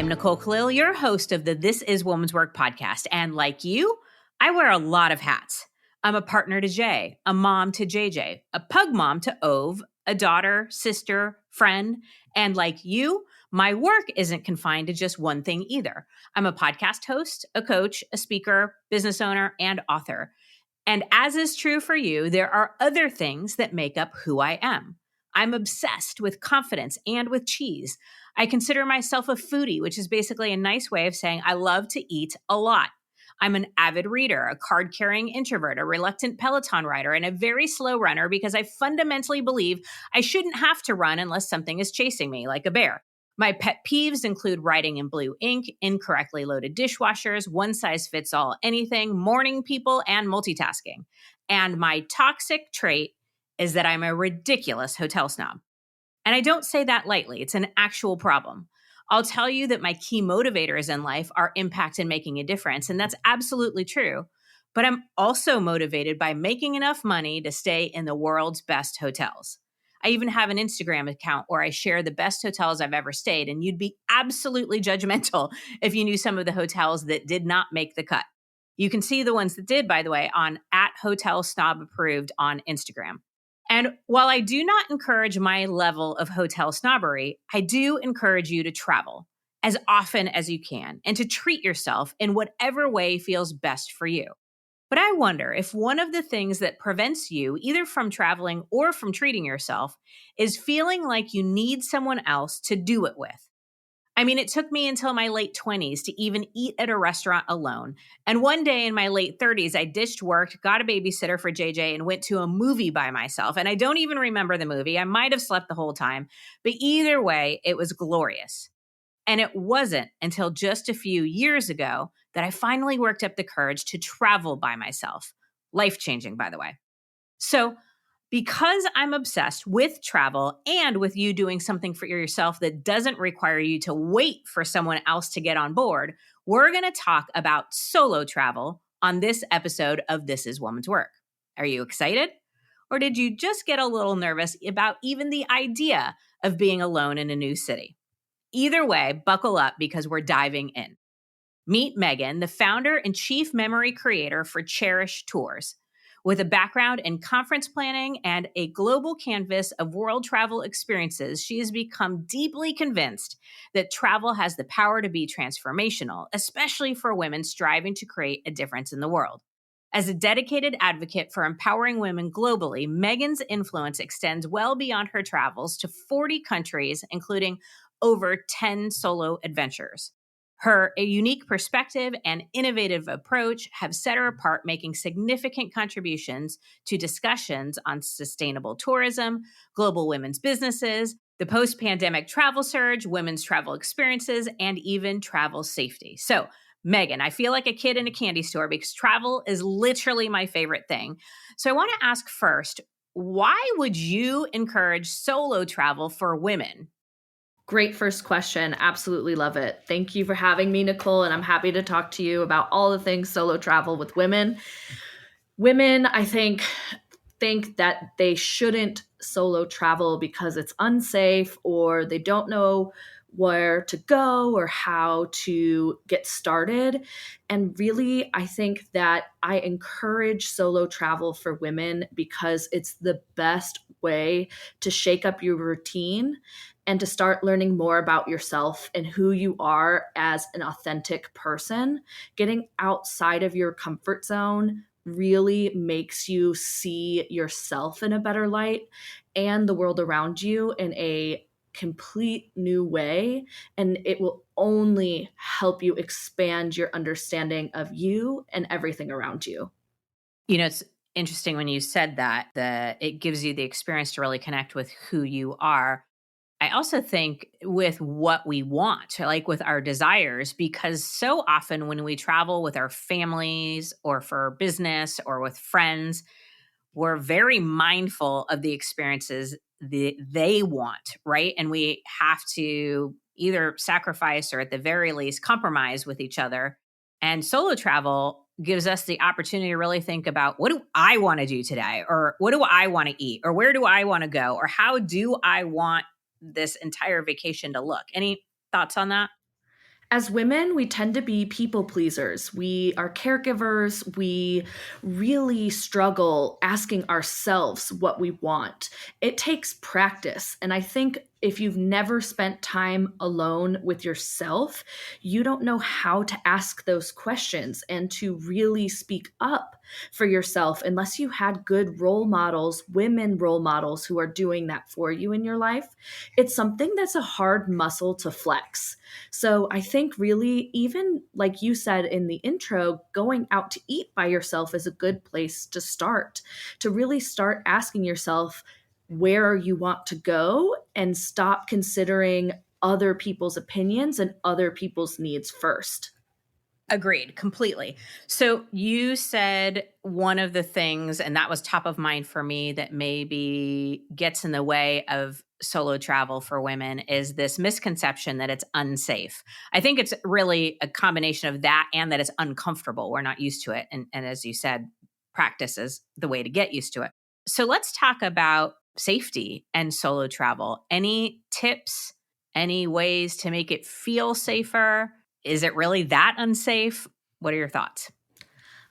am Nicole Khalil, your host of the This Is Woman's Work podcast. And like you, I wear a lot of hats. I'm a partner to Jay, a mom to JJ, a pug mom to Ove, a daughter, sister, friend. And like you, my work isn't confined to just one thing either. I'm a podcast host, a coach, a speaker, business owner, and author. And as is true for you, there are other things that make up who I am. I'm obsessed with confidence and with cheese. I consider myself a foodie, which is basically a nice way of saying I love to eat a lot. I'm an avid reader, a card-carrying introvert, a reluctant Peloton rider, and a very slow runner because I fundamentally believe I shouldn't have to run unless something is chasing me, like a bear. My pet peeves include writing in blue ink, incorrectly loaded dishwashers, one-size-fits-all anything, morning people, and multitasking. And my toxic trait is that I'm a ridiculous hotel snob. And I don't say that lightly. It's an actual problem. I'll tell you that my key motivators in life are impact and making a difference, and that's absolutely true. But I'm also motivated by making enough money to stay in the world's best hotels. I even have an Instagram account where I share the best hotels I've ever stayed, and you'd be absolutely judgmental if you knew some of the hotels that did not make the cut. You can see the ones that did, by the way, on @HotelSnobApproved on Instagram. And while I do not encourage my level of hotel snobbery, I do encourage you to travel as often as you can and to treat yourself in whatever way feels best for you. But I wonder if one of the things that prevents you either from traveling or from treating yourself is feeling like you need someone else to do it with. I mean, it took me until my late 20s to even eat at a restaurant alone. And one day in my late 30s, I ditched work, got a babysitter for JJ, and went to a movie by myself. And I don't even remember the movie. I might have slept the whole time. But either way, it was glorious. And it wasn't until just a few years ago that I finally worked up the courage to travel by myself. Life-changing, by the way. So, because I'm obsessed with travel and with you doing something for yourself that doesn't require you to wait for someone else to get on board, we're going to talk about solo travel on this episode of This Is Woman's Work. Are you excited? Or did you just get a little nervous about even the idea of being alone in a new city? Either way, buckle up because we're diving in. Meet Megan, the founder and chief memory creator for Cherish Tours. With a background in conference planning and a global canvas of world travel experiences, she has become deeply convinced that travel has the power to be transformational, especially for women striving to create a difference in the world. As a dedicated advocate for empowering women globally, Megan's influence extends well beyond her travels to 40 countries, including over 10 solo adventures. Her unique perspective and innovative approach have set her apart, making significant contributions to discussions on sustainable tourism, global women's businesses, the post-pandemic travel surge, women's travel experiences, and even travel safety. So, Megan, I feel like a kid in a candy store because travel is literally my favorite thing. So I want to ask first, why would you encourage solo travel for women? Great first question. Absolutely love it. Thank you for having me, Nicole, and I'm happy to talk to you about all the things solo travel with women. Women, I think that they shouldn't solo travel because it's unsafe or they don't know where to go or how to get started. And really, I think that I encourage solo travel for women because it's the best way to shake up your routine and to start learning more about yourself and who you are as an authentic person. Getting outside of your comfort zone really makes you see yourself in a better light and the world around you in a complete new way. And it will only help you expand your understanding of you and everything around you. You know, it's interesting when you said that it gives you the experience to really connect with who you are. I also think with what we want, like with our desires, because so often when we travel with our families or for business or with friends, we're very mindful of the experiences that they want, right? And we have to either sacrifice or at the very least compromise with each other. And solo travel gives us the opportunity to really think about, what do I want to do today? Or what do I want to eat? Or where do I want to go? Or how do I want this entire vacation to look? Any thoughts on that? As women, we tend to be people pleasers. We are caregivers. We really struggle asking ourselves what we want. It takes practice. And I think if you've never spent time alone with yourself, you don't know how to ask those questions and to really speak up for yourself unless you had good role models, women role models who are doing that for you in your life. It's something that's a hard muscle to flex. So I think really, even like you said in the intro, going out to eat by yourself is a good place to start, to really start asking yourself where you want to go and stop considering other people's opinions and other people's needs first. Agreed, completely. So you said one of the things, and that was top of mind for me, that maybe gets in the way of solo travel for women is this misconception that it's unsafe. I think it's really a combination of that and that it's uncomfortable. We're not used to it. And as you said, practice is the way to get used to it. So let's talk about safety and solo travel. Any tips, any ways to make it feel safer? Is it really that unsafe? What are your thoughts?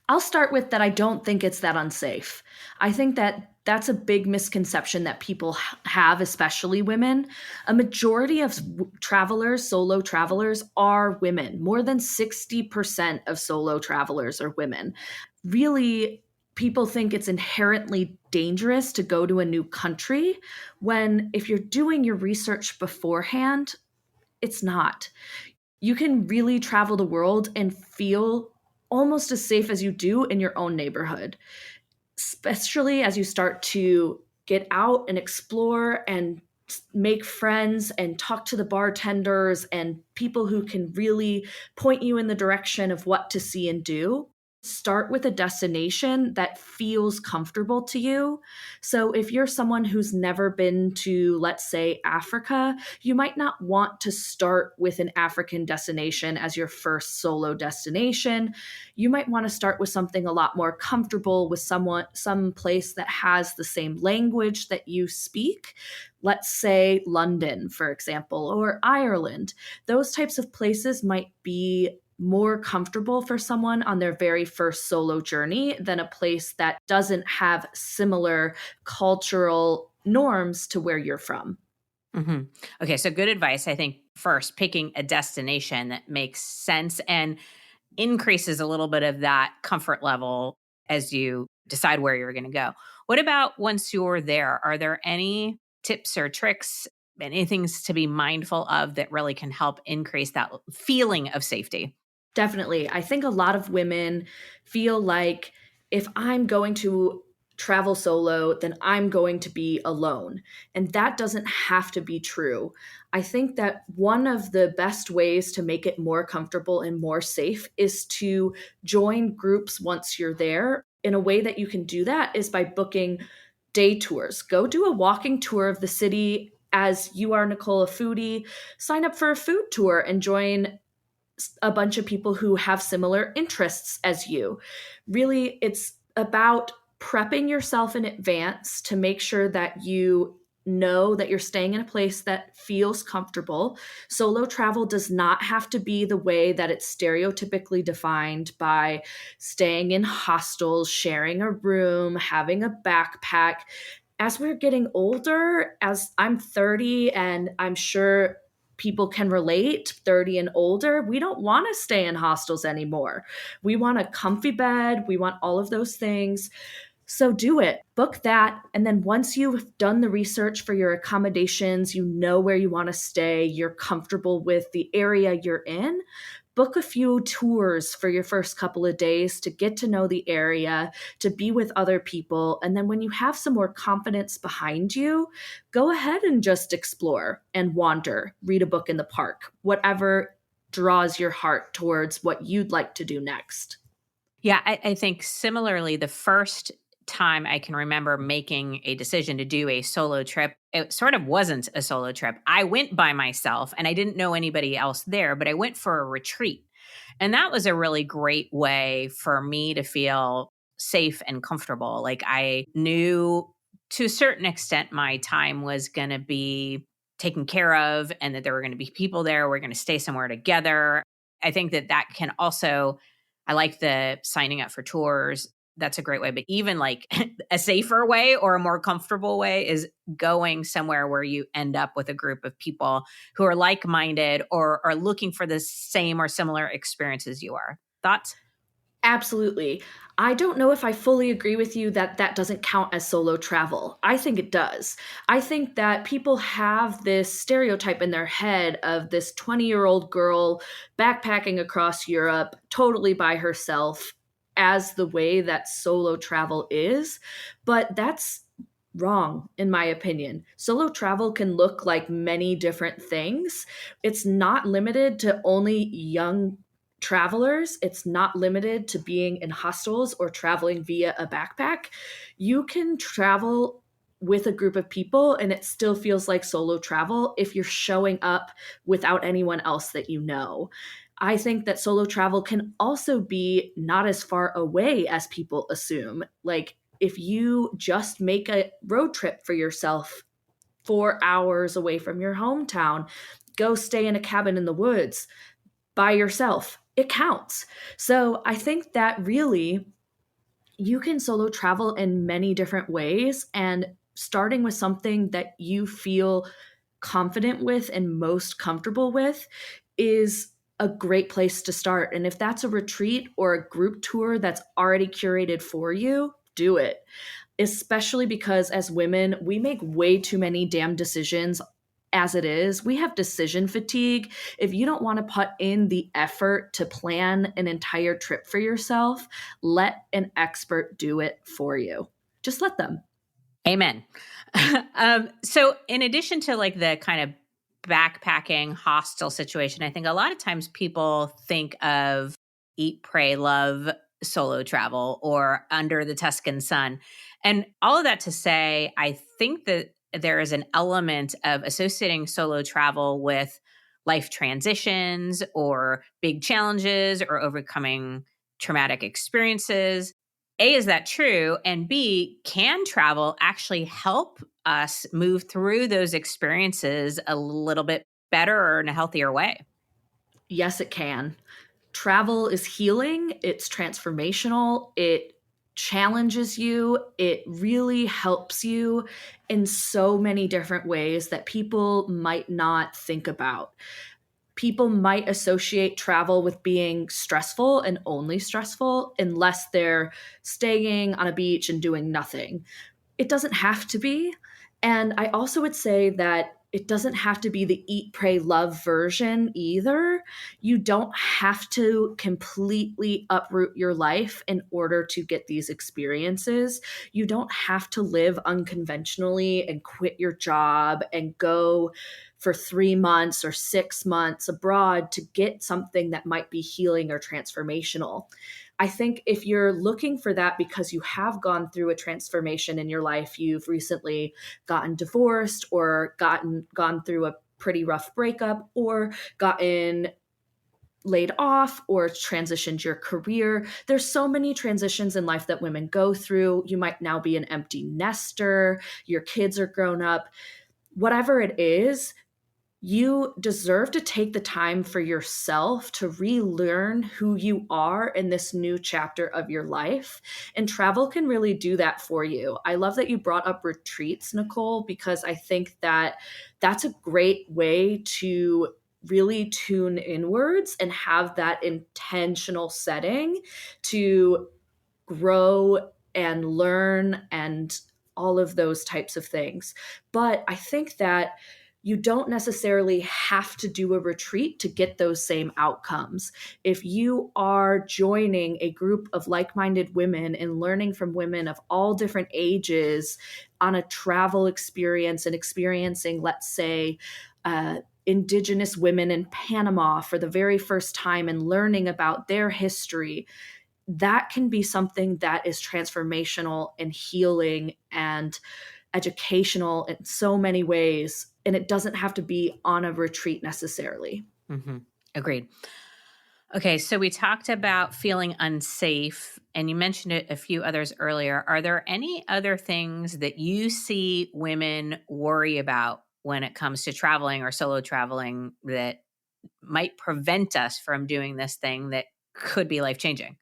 I'll start with that I don't think it's that unsafe. I think that that's a big misconception that people have, especially women. A majority of travelers, solo travelers, are women. More than 60% of solo travelers are women. Really, people think it's inherently dangerous to go to a new country when, if you're doing your research beforehand, it's not. You can really travel the world and feel almost as safe as you do in your own neighborhood, especially as you start to get out and explore and make friends and talk to the bartenders and people who can really point you in the direction of what to see and do. Start with a destination that feels comfortable to you. So, if you're someone who's never been to, let's say, Africa, you might not want to start with an African destination as your first solo destination. You might want to start with something a lot more comfortable with some place that has the same language that you speak. Let's say London, for example, or Ireland. Those types of places might be more comfortable for someone on their very first solo journey than a place that doesn't have similar cultural norms to where you're from. Mhm. Okay, so good advice. I think first, picking a destination that makes sense and increases a little bit of that comfort level as you decide where you're going to go. What about once you're there? Are there any tips or tricks, any things to be mindful of that really can help increase that feeling of safety? Definitely. I think a lot of women feel like if I'm going to travel solo, then I'm going to be alone. And that doesn't have to be true. I think that one of the best ways to make it more comfortable and more safe is to join groups once you're there. In a way that you can do that is by booking day tours. Go do a walking tour of the city. As you are, Nicole, a foodie, sign up for a food tour and join a bunch of people who have similar interests as you. Really, it's about prepping yourself in advance to make sure that you know that you're staying in a place that feels comfortable. Solo travel does not have to be the way that it's stereotypically defined by staying in hostels, sharing a room, having a backpack. As we're getting older, as I'm 30, and I'm sure people can relate, 30 and older, we don't want to stay in hostels anymore. We want a comfy bed, we want all of those things. So do it, book that. And then once you've done the research for your accommodations, you know where you want to stay, you're comfortable with the area you're in, book a few tours for your first couple of days to get to know the area, to be with other people. And then when you have some more confidence behind you, go ahead and just explore and wander, read a book in the park, whatever draws your heart towards what you'd like to do next. Yeah, I think similarly, the first time I can remember making a decision to do a solo trip, it sort of wasn't a solo trip. I went by myself and I didn't know anybody else there, but I went for a retreat. And that was a really great way for me to feel safe and comfortable. Like I knew to a certain extent my time was going to be taken care of and that there were going to be people there. We're going to stay somewhere together. I think that can also, I like the signing up for tours. That's a great way. But even like a safer way or a more comfortable way is going somewhere where you end up with a group of people who are like minded or are looking for the same or similar experiences you are. Thoughts? Absolutely. I don't know if I fully agree with you that that doesn't count as solo travel. I think it does. I think that people have this stereotype in their head of this 20-year-old girl backpacking across Europe totally by herself as the way that solo travel is, but that's wrong in my opinion. Solo travel can look like many different things. It's not limited to only young travelers. It's not limited to being in hostels or traveling via a backpack. You can travel with a group of people and it still feels like solo travel if you're showing up without anyone else that you know. I think that solo travel can also be not as far away as people assume. Like, if you just make a road trip for yourself 4 hours away from your hometown, go stay in a cabin in the woods by yourself, it counts. So I think that really you can solo travel in many different ways, and starting with something that you feel confident with and most comfortable with is a great place to start. And if that's a retreat or a group tour that's already curated for you, do it, especially because as women, we make way too many damn decisions as it is. We have decision fatigue. If you don't want to put in the effort to plan an entire trip for yourself, let an expert do it for you. Just let them. Amen. So in addition to like the kind of backpacking hostel situation, I think a lot of times people think of eat, pray, love solo travel or under the Tuscan sun. And all of that to say, I think that there is an element of associating solo travel with life transitions or big challenges or overcoming traumatic experiences. A, is that true? And B, can travel actually help us move through those experiences a little bit better or in a healthier way? Yes, it can. Travel is healing, it's transformational, it challenges you, it really helps you in so many different ways that people might not think about. People might associate travel with being stressful and only stressful unless they're staying on a beach and doing nothing. It doesn't have to be. And I also would say that it doesn't have to be the eat, pray, love version either. You don't have to completely uproot your life in order to get these experiences. You don't have to live unconventionally and quit your job and go for 3 months or 6 months abroad to get something that might be healing or transformational. I think if you're looking for that because you have gone through a transformation in your life, you've recently gotten divorced or gone through a pretty rough breakup or gotten laid off or transitioned your career. There's so many transitions in life that women go through. You might now be an empty nester, your kids are grown up. Whatever it is, you deserve to take the time for yourself to relearn who you are in this new chapter of your life. And travel can really do that for you. I love that you brought up retreats, Nicole, because I think that that's a great way to really tune inwards and have that intentional setting to grow and learn and all of those types of things. But I think that you don't necessarily have to do a retreat to get those same outcomes. If you are joining a group of like minded women and learning from women of all different ages on a travel experience and experiencing, let's say, Indigenous women in Panama for the very first time and learning about their history, that can be something that is transformational and healing and educational in so many ways. And it doesn't have to be on a retreat necessarily. Mm-hmm. Agreed. Okay, so we talked about feeling unsafe, and you mentioned it a few others earlier. Are there any other things that you see women worry about when it comes to traveling or solo traveling that might prevent us from doing this thing that could be life-changing?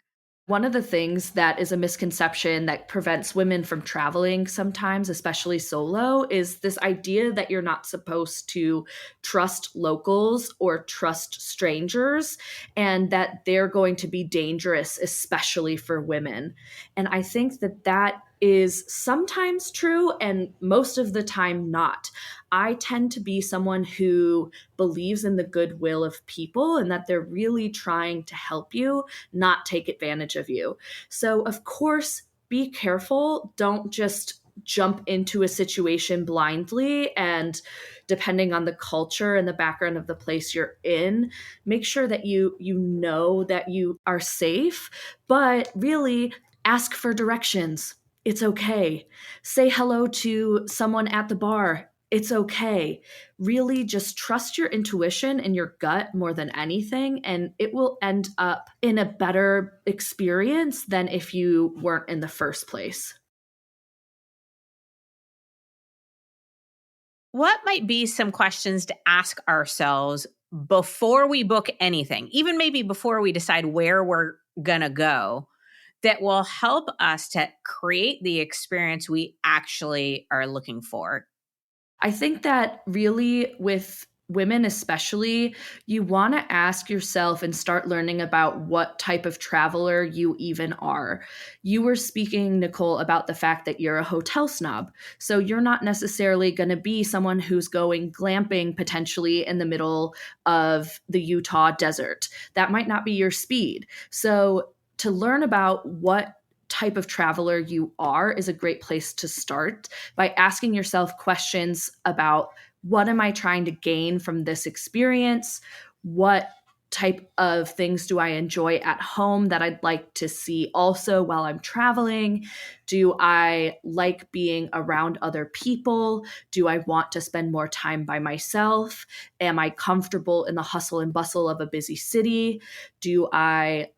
One of the things that is a misconception that prevents women from traveling sometimes, especially solo, is this idea that you're not supposed to trust locals or trust strangers and that they're going to be dangerous, especially for women. And I think that that is sometimes true and most of the time not. I tend to be someone who believes in the goodwill of people and that they're really trying to help you, not take advantage of you. So, of course, be careful. Don't just jump into a situation blindly. And depending on the culture and the background of the place you're in, make sure that you know that you are safe, but really ask for directions. It's okay. Say hello to someone at the bar. It's okay. Really just trust your intuition and your gut more than anything, and it will end up in a better experience than if you weren't in the first place. What might be some questions to ask ourselves before we book anything, even maybe before we decide where we're going to go, that will help us to create the experience we actually are looking for? I think that really with women especially, you want to ask yourself and start learning about what type of traveler you even are. You were speaking, Nicole, about the fact that you're a hotel snob. So you're not necessarily going to be someone who's going glamping potentially in the middle of the Utah desert. That might not be your speed. So to learn about what type of traveler you are is a great place to start by asking yourself questions about what am I trying to gain from this experience? What type of things do I enjoy at home that I'd like to see also while I'm traveling? Do I like being around other people? Do I want to spend more time by myself? Am I comfortable in the hustle and bustle of a busy city? Do I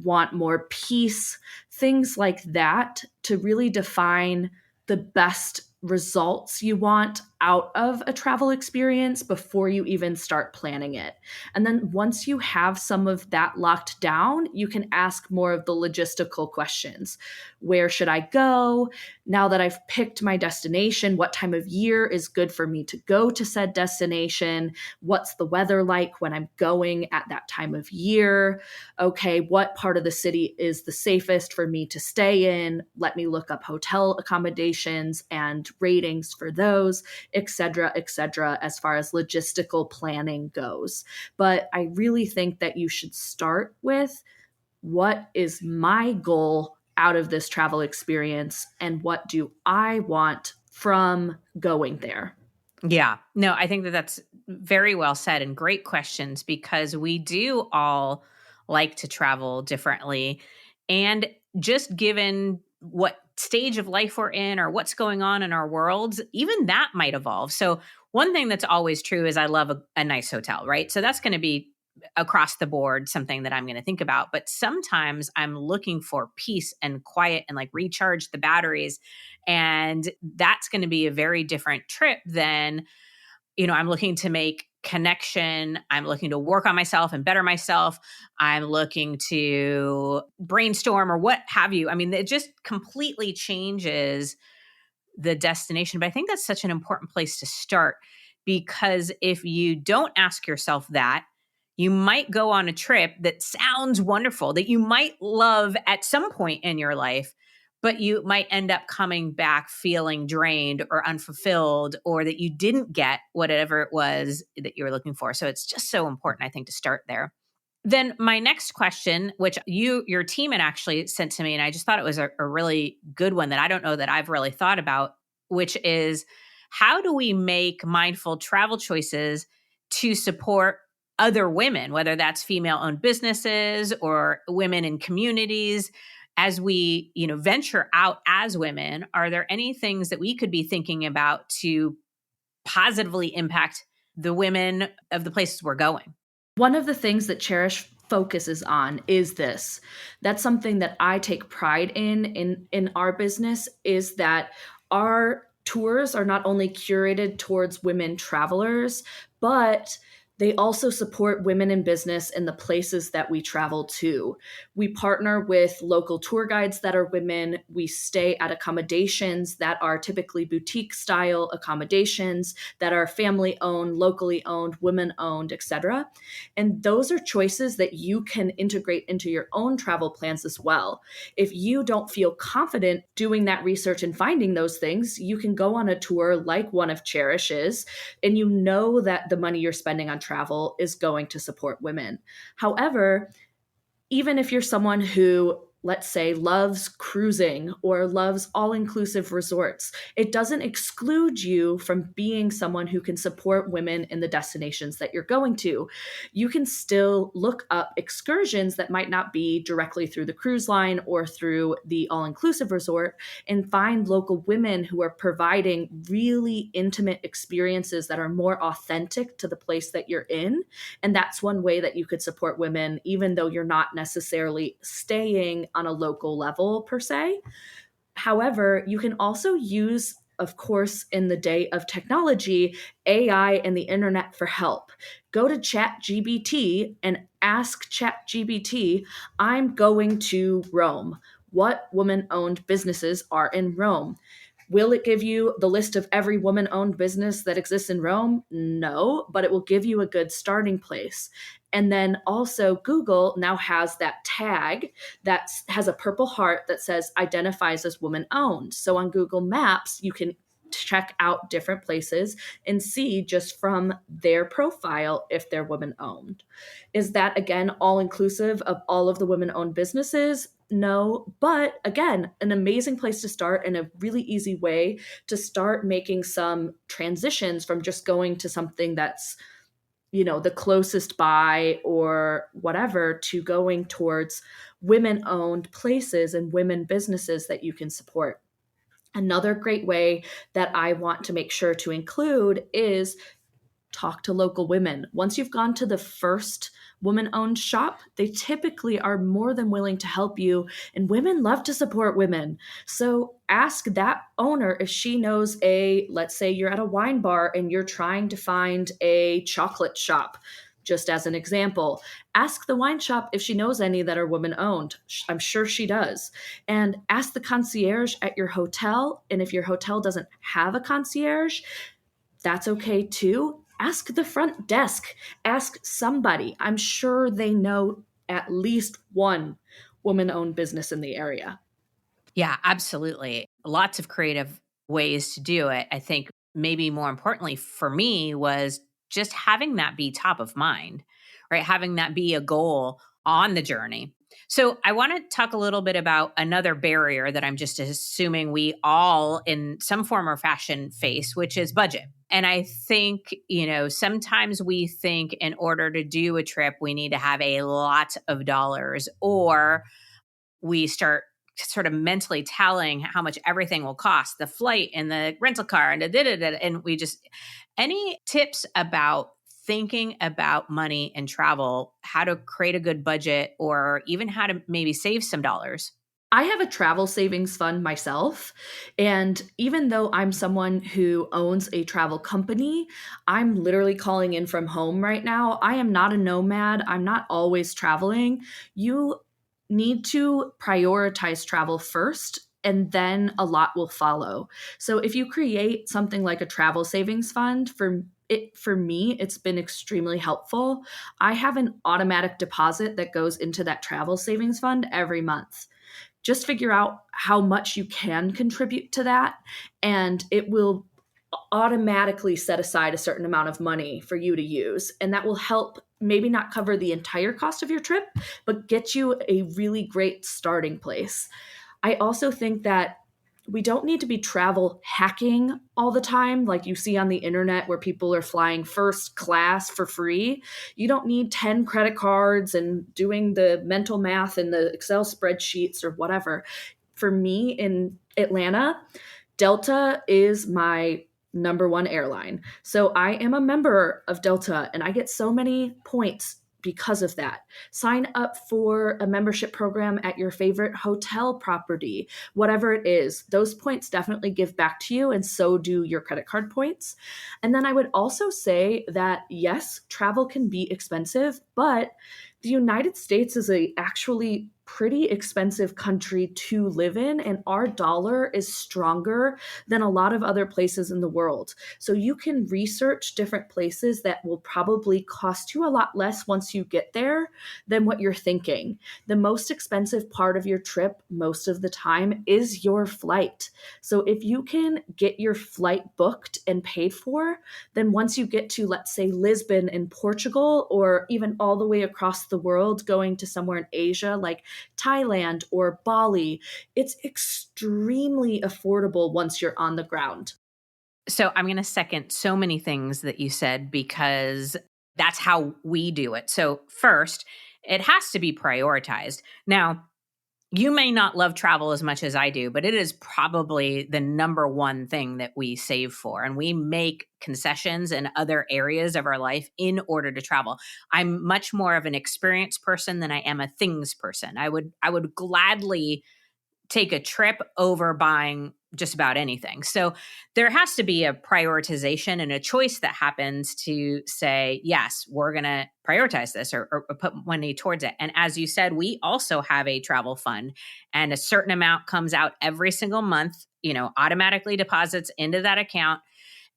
want more peace? Things like that to really define the best results you want out of a travel experience before you even start planning it. And then once you have some of that locked down, you can ask more of the logistical questions. Where should I go? Now that I've picked my destination, what time of year is good for me to go to said destination? What's the weather like when I'm going at that time of year? Okay, what part of the city is the safest for me to stay in? Let me look up hotel accommodations and ratings for those, et cetera, as far as logistical planning goes. But I really think that you should start with what is my goal out of this travel experience and what do I want from going there? Yeah. No, I think that that's very well said and great questions because we do all like to travel differently. And just given what stage of life we're in or what's going on in our worlds, even that might evolve. So, one thing that's always true is I love a nice hotel, right? So, that's going to be across the board something that I'm going to think about. But sometimes I'm looking for peace and quiet and like recharge the batteries, and that's going to be a very different trip than, I'm looking to make connection. I'm looking to work on myself and better myself. I'm looking to brainstorm or what have you. I mean, it just completely changes the destination. But I think that's such an important place to start because if you don't ask yourself that, you might go on a trip that sounds wonderful, that you might love at some point in your life, but you might end up coming back feeling drained or unfulfilled, or that you didn't get whatever it was that you were looking for. So it's just so important, I think, to start there. Then my next question, which your team had actually sent to me, and I just thought it was a really good one that I don't know that I've really thought about, which is how do we make mindful travel choices to support other women, whether that's female-owned businesses or women in communities, as we, venture out as women? Are there any things that we could be thinking about to positively impact the women of the places we're going? One of the things that Cherish focuses on is this. That's something that I take pride in our business is that our tours are not only curated towards women travelers, but They also support women in business in the places that we travel to. We partner with local tour guides that are women. We stay at accommodations that are typically boutique style accommodations that are family owned, locally owned, women owned, etc. And those are choices that you can integrate into your own travel plans as well. If you don't feel confident doing that research and finding those things, you can go on a tour like one of Cherish's, and you know that the money you're spending on travel is going to support women. However, even if you're someone who, let's say, loves cruising or loves all inclusive resorts, it doesn't exclude you from being someone who can support women in the destinations that you're going to. You can still look up excursions that might not be directly through the cruise line or through the all inclusive resort and find local women who are providing really intimate experiences that are more authentic to the place that you're in. And that's one way that you could support women, even though you're not necessarily staying on a local level per se. However, you can also use, of course, in the day of technology, AI and the internet for help. Go to ChatGPT and ask ChatGPT, I'm going to Rome. What woman owned businesses are in Rome? Will it give you the list of every woman owned business that exists in Rome? No, but it will give you a good starting place. And then also, Google now has that tag that has a purple heart that says identifies as woman owned. So on Google Maps, you can check out different places and see just from their profile if they're women owned. Is that, again, all inclusive of all of the women owned businesses? No, but again, an amazing place to start and a really easy way to start making some transitions from just going to something that's, you know, the closest by or whatever, to going towards women owned places and women businesses that you can support. Another great way that I want to make sure to include is talk to local women. Once you've gone to the first woman owned shop, they typically are more than willing to help you. And women love to support women. So ask that owner if she knows let's say you're at a wine bar and you're trying to find a chocolate shop. Just as an example, ask the wine shop if she knows any that are women owned. I'm sure she does. And ask the concierge at your hotel. And if your hotel doesn't have a concierge, that's okay too. Ask the front desk, ask somebody. I'm sure they know at least one woman owned business in the area. Yeah, absolutely. Lots of creative ways to do it. I think maybe more importantly for me was just having that be top of mind, right? Having that be a goal on the journey. So I want to talk a little bit about another barrier that I'm just assuming we all in some form or fashion face, which is budget. And I think, sometimes we think in order to do a trip, we need to have a lot of dollars, or we start sort of mentally tallying how much everything will cost, the flight and the rental car and and we just, any tips about thinking about money and travel, how to create a good budget, or even how to maybe save some dollars? I have a travel savings fund myself. And even though I'm someone who owns a travel company, I'm literally calling in from home right now. I am not a nomad. I'm not always traveling. You need to prioritize travel first, and then a lot will follow. So if you create something like a travel savings fund, for me, it's been extremely helpful. I have an automatic deposit that goes into that travel savings fund every month. Just figure out how much you can contribute to that, and it will automatically set aside a certain amount of money for you to use. And that will help maybe not cover the entire cost of your trip, but get you a really great starting place. I also think that we don't need to be travel hacking all the time, like you see on the internet where people are flying first class for free. You don't need 10 credit cards and doing the mental math in the Excel spreadsheets or whatever. For me in Atlanta, Delta is my number one airline. So I am a member of Delta and I get so many points because of that. Sign up for a membership program at your favorite hotel property, whatever it is. Those points definitely give back to you, and so do your credit card points. And then I would also say that yes, travel can be expensive, but the United States is a actually pretty expensive country to live in, and our dollar is stronger than a lot of other places in the world. So you can research different places that will probably cost you a lot less once you get there than what you're thinking. The most expensive part of your trip most of the time is your flight. So if you can get your flight booked and paid for, then once you get to, let's say, Lisbon in Portugal, or even all the way across the world going to somewhere in Asia like Thailand or Bali, it's extremely affordable once you're on the ground. So I'm going to second so many things that you said because that's how we do it. So, first, it has to be prioritized. Now, you may not love travel as much as I do, but it is probably the number one thing that we save for. And we make concessions in other areas of our life in order to travel. I'm much more of an experience person than I am a things person. I would gladly take a trip over buying just about anything. So there has to be a prioritization and a choice that happens to say, yes, we're going to prioritize this, or put money towards it. And as you said, we also have a travel fund, and a certain amount comes out every single month, automatically deposits into that account.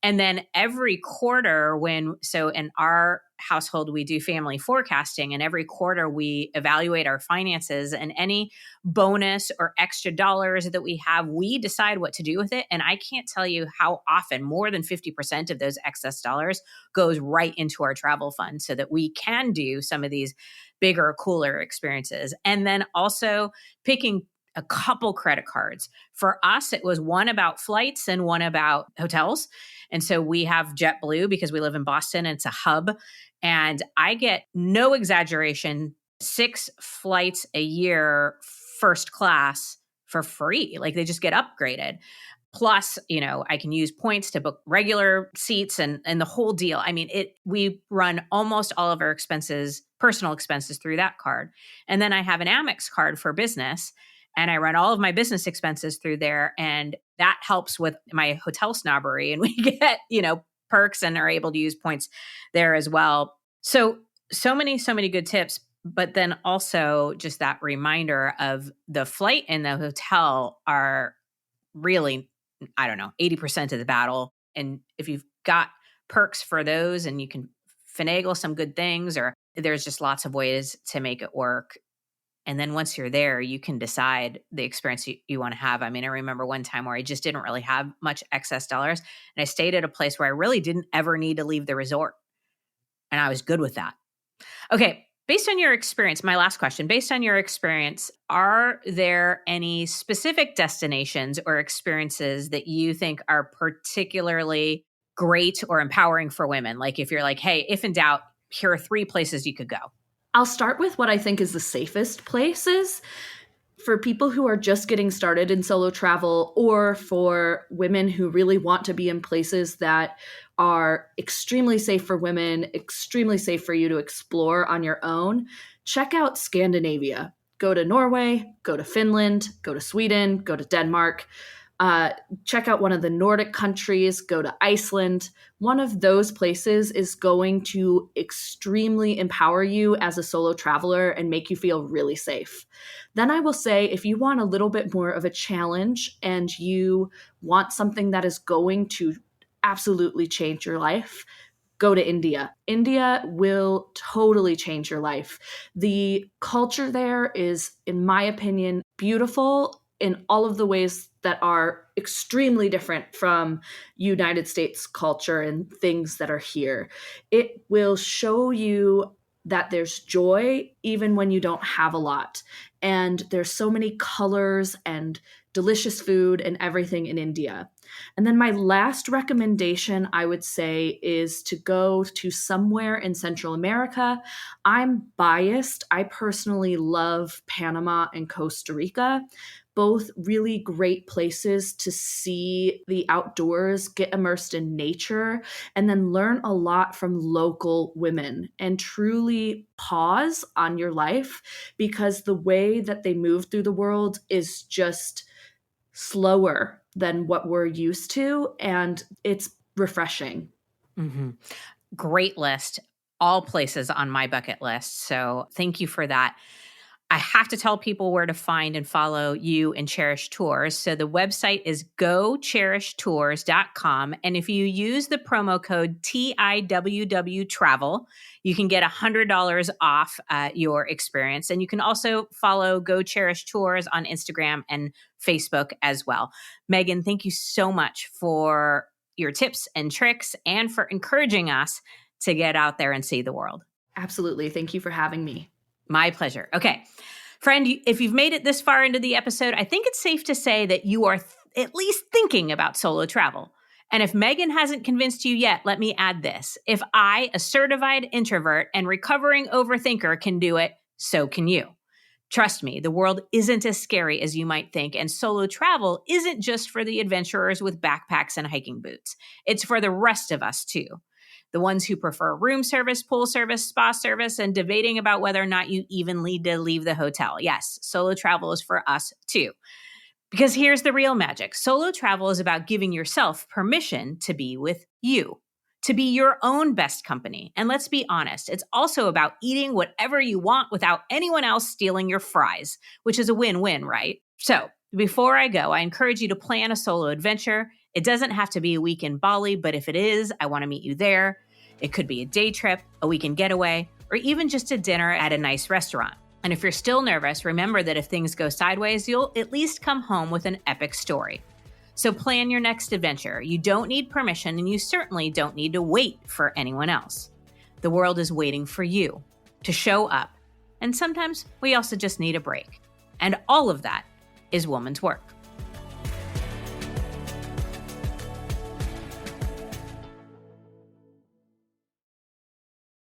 And then every quarter, so in our household, we do family forecasting, and every quarter we evaluate our finances, and any bonus or extra dollars that we have, we decide what to do with it. And I can't tell you how often more than 50% of those excess dollars goes right into our travel fund so that we can do some of these bigger, cooler experiences. And then also picking a couple credit cards. For us, it was one about flights and one about hotels. And so we have JetBlue because we live in Boston and it's a hub. And I get, no exaggeration, 6 flights a year, first class, for free. Like, they just get upgraded. Plus, I can use points to book regular seats and the whole deal. I mean, we run almost all of our expenses, personal expenses, through that card. And then I have an Amex card for business, and I run all of my business expenses through there. And that helps with my hotel snobbery. And we get, perks and are able to use points there as well. So many good tips. But then also just that reminder of the flight and the hotel are really, I don't know, 80% of the battle. And if you've got perks for those and you can finagle some good things, or there's just lots of ways to make it work. And then once you're there, you can decide the experience you want to have. I mean, I remember one time where I just didn't really have much excess dollars, and I stayed at a place where I really didn't ever need to leave the resort. And I was good with that. Okay. Based on your experience, my last question, based on your experience, are there any specific destinations or experiences that you think are particularly great or empowering for women? Like, if you're like, hey, if in doubt, here are 3 places you could go. I'll start with what I think is the safest places for people who are just getting started in solo travel, or for women who really want to be in places that are extremely safe for women, extremely safe for you to explore on your own. Check out Scandinavia. Go to Norway, go to Finland, go to Sweden, go to Denmark. Check out one of the Nordic countries, go to Iceland. One of those places is going to extremely empower you as a solo traveler and make you feel really safe. Then I will say, if you want a little bit more of a challenge and you want something that is going to absolutely change your life, go to India. India will totally change your life. The culture there is, in my opinion, beautiful in all of the ways that are extremely different from United States culture and things that are here. It will show you that there's joy even when you don't have a lot. And there's so many colors and delicious food and everything in India. And then my last recommendation, I would say, is to go to somewhere in Central America. I'm biased. I personally love Panama and Costa Rica, both really great places to see the outdoors, get immersed in nature, and then learn a lot from local women and truly pause on your life, because the way that they move through the world is just slower than what we're used to, and it's refreshing. Mm-hmm. Great list. All places on my bucket list. So thank you for that. I have to tell people where to find and follow you and Cherish Tours. So the website is gocherishtours.com. And if you use the promo code TIWW travel, you can get $100 off your experience. And you can also follow Go Cherish Tours on Instagram and Facebook as well. Megan, thank you so much for your tips and tricks and for encouraging us to get out there and see the world. Absolutely. Thank you for having me. My pleasure. Okay. Friend, if you've made it this far into the episode, I think it's safe to say that you are at least thinking about solo travel. And if Megan hasn't convinced you yet, let me add this. If I, a certified introvert and recovering overthinker, can do it, so can you. Trust me, the world isn't as scary as you might think, and solo travel isn't just for the adventurers with backpacks and hiking boots. It's for the rest of us too. The ones who prefer room service, pool service, spa service, and debating about whether or not you even need to leave the hotel. Yes, solo travel is for us too. Because here's the real magic. Solo travel is about giving yourself permission to be with you, to be your own best company. And let's be honest, it's also about eating whatever you want without anyone else stealing your fries, which is a win-win, right? So before I go, I encourage you to plan a solo adventure. It doesn't have to be a week in Bali, but if it is, I want to meet you there. It could be a day trip, a weekend getaway, or even just a dinner at a nice restaurant. And if you're still nervous, remember that if things go sideways, you'll at least come home with an epic story. So plan your next adventure. You don't need permission, and you certainly don't need to wait for anyone else. The world is waiting for you to show up. And sometimes we also just need a break. And all of that is woman's work.